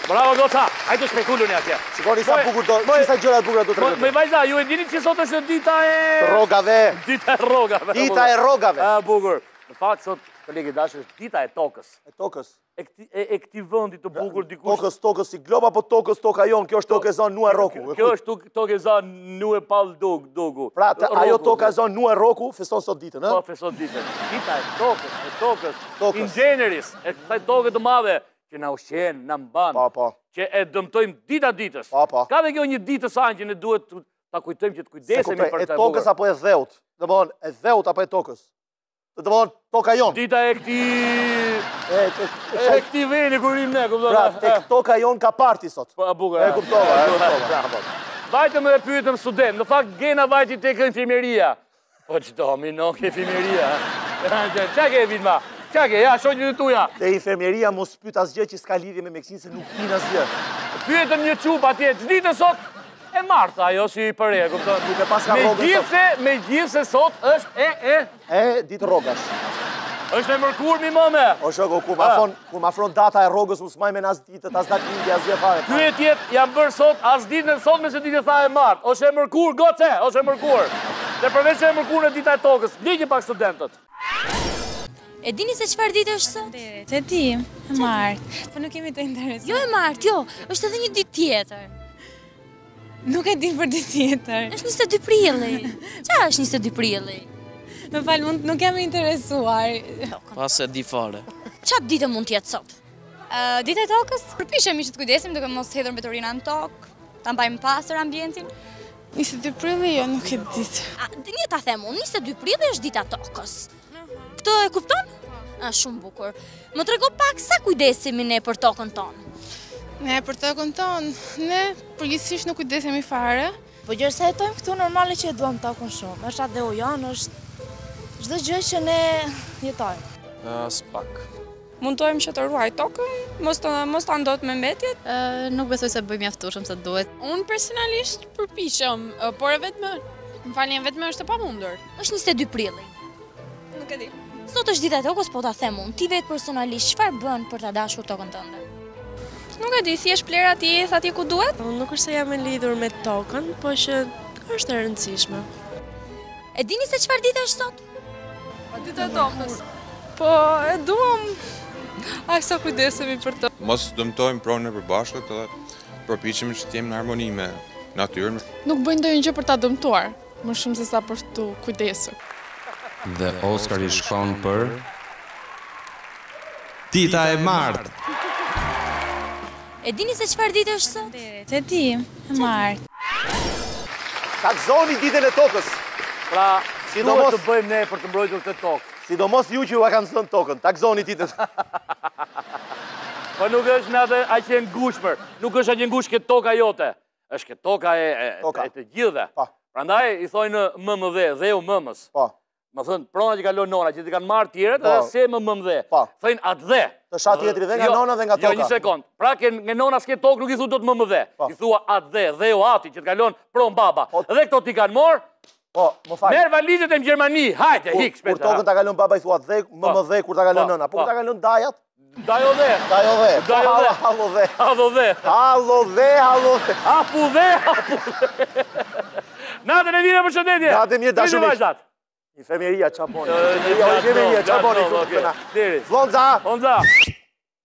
Bravo, Goca. Hajde shpejtulluni atje. Shikoni sa bukur do, çisa gjëra të bukura do të tregoj. Me vajza, ju e dini që sot është dita e rrogave. Dita e rrogave. Dita e rrogave. Bukur. Në fakt sot, kolegi dashur, është dita e tokës. E tokës. E këtij vendi të bukur dikush. Tokës si glob apo tokës toka jon? Kjo është tokë e zon Nuaj Roku. Kjo është tokë e zon Nuaj Pall Dogu. Pra, ajo toka e zon Nuaj Roku feston sot ditën, ë? Po, feston ditën. Dita e tokës. In generis, e kësaj toke të madhe që na ushqen, na mban. Po. Që e dëmtojmë dita ditës. Po. Ka dhe kjo një ditë sa që ne duhet ta kujtojmë që të kujdesemi për të. E tokës apo e dheut? Domthon, e dheut apo e tokës? Domthon, toka jon. Dita e këtij veni kur rim ne, kupton? Pra, tek toka jon ka parti sot. Po, bukur. E kuptova. Vajtëm dhe pyetëm student. Në fakt Gena vajti tek infermieria. Po çdo minok infermieria. Çka ke Vidma? Çka ke? Ja, shoqjet e tuja. Te infermieria mos pyet asgjë që s'ka lidhje me mjekësinë se nuk din asgjë. Pyetëm një çup atje, ç'ditë sot? E marta ajo si për e, kupton? Duke pas ka rrogës. Megjithse sot është ditë rrogash. Është e mërkur mi mëme. O shoko, kur ma afron data e rrogës, u s'maj me as ditët, as datë lindje, as gjë fare. Pyetjet janë bërë sot, as ditën e sot me se ditë e tha e martë. Është e mërkur, goce, është e mërkur. Dhe përveç që e mërkur në dita e tokës, ligje pak studentët. E dini se çfarë ditë është sot? E di, e martë. Po nuk kemi të interesuar. Jo e martë, jo. Është edhe një ditë tjetër. Nuk e din për ditë tjetër. Është 22 prilli. Çfarë është 22 prilli? Më fal, nuk jam interesuar. Pas e di fare. Çfarë ditë mund të jetë sot? Dita e tokës, përpiqemi që të kujdesim duke mos hedhur mbeturina në tokë, ta mbajmë pastër ambientin. 22 prilli, jo, nuk e di. Një ta them unë, 22 prilli është dita e tokës. Këtë e kupton? Shumë bukur. Më trego pak sa kujdesemi ne për tokën tonë. Ne për tokën tonë, ne përgjithsisht nuk kujdesemi fare. Po gjërsa jetojmë këtu normale që e duam tokën shumë. Është atë dhe ujan, është çdo gjë që ne jetojmë. S'pak. Mundojmë që të ruaj tokën, mos ta ndot me mbetjet. Nuk besoj se bëj mjaftueshëm sa duhet. Unë personalisht përpiqem, por vetëm, më falni, vetëm është e pamundur. Është 22 prilli. Nuk e di. Sot është dita e tokës, po ta them unë. Ti vetë personalisht çfarë bën për ta dashur tokën tënde? Nuk e di, thjesht plera ti e atje ku duhet? Nuk është se jam e lidhur me tokën, po që është e rëndësishme. E dini se çfarë ditë është sot? Dita e tokës. Po e duam. Aq sa kujdesemi për të. Mos dëmtojmë pronën e përbashkët dhe përpiqemi që të jemi në harmoni me natyrën. Nuk bëjnë ndonjë gjë për ta dëmtuar, më shumë se sa për të kujdesur. Dhe Oscari shkon për dita e martë. E dini se çfarë ditë është sot? E di, e martë. Takzoni ditën e tokës. Pra, duhet të bëjmë ne për të mbrojtur këtë tokë. Sidomos ju që ju a kanë thënë tokën, takzoni ditën. Po nuk është në atë aq e ngushtë, nuk është aq e ngushtë këtë toka jote. Është këtë toka e të gjithëve. Prandaj i thojnë MMV, dheu mëmës. Po. Më thënë, prona që kalon nona, që ti kanë marrë tjerët, edhe se më mëmdhe. Thëjnë atë dhe. Të shatë tjetëri dhe nga nona dhe nga toka. Jo, një sekund. Pra, nga nona s'ke tokë, nuk i thu do të mëmdhe. I thua atë dhe, dheu ati, që të kalon pronë baba. Dhe këto ti kanë morë, merë valizet e më Gjermani, hajte, hik, shpeta. Kur tokën ta kalon baba, i thua dhe, mëmdhe, kur ta kalon nona. Po kur ta kalon dajat? Dajo dhe. Dajo dhe. Halo dhe. Halo dhe. Halo dhe, halo dhe. Apu dhe, apu dhe. Natën e mire për shëndetje. Natën mirë, dashurisht. Infermieria, çaponi. Infermieria, çaponi. Flonza.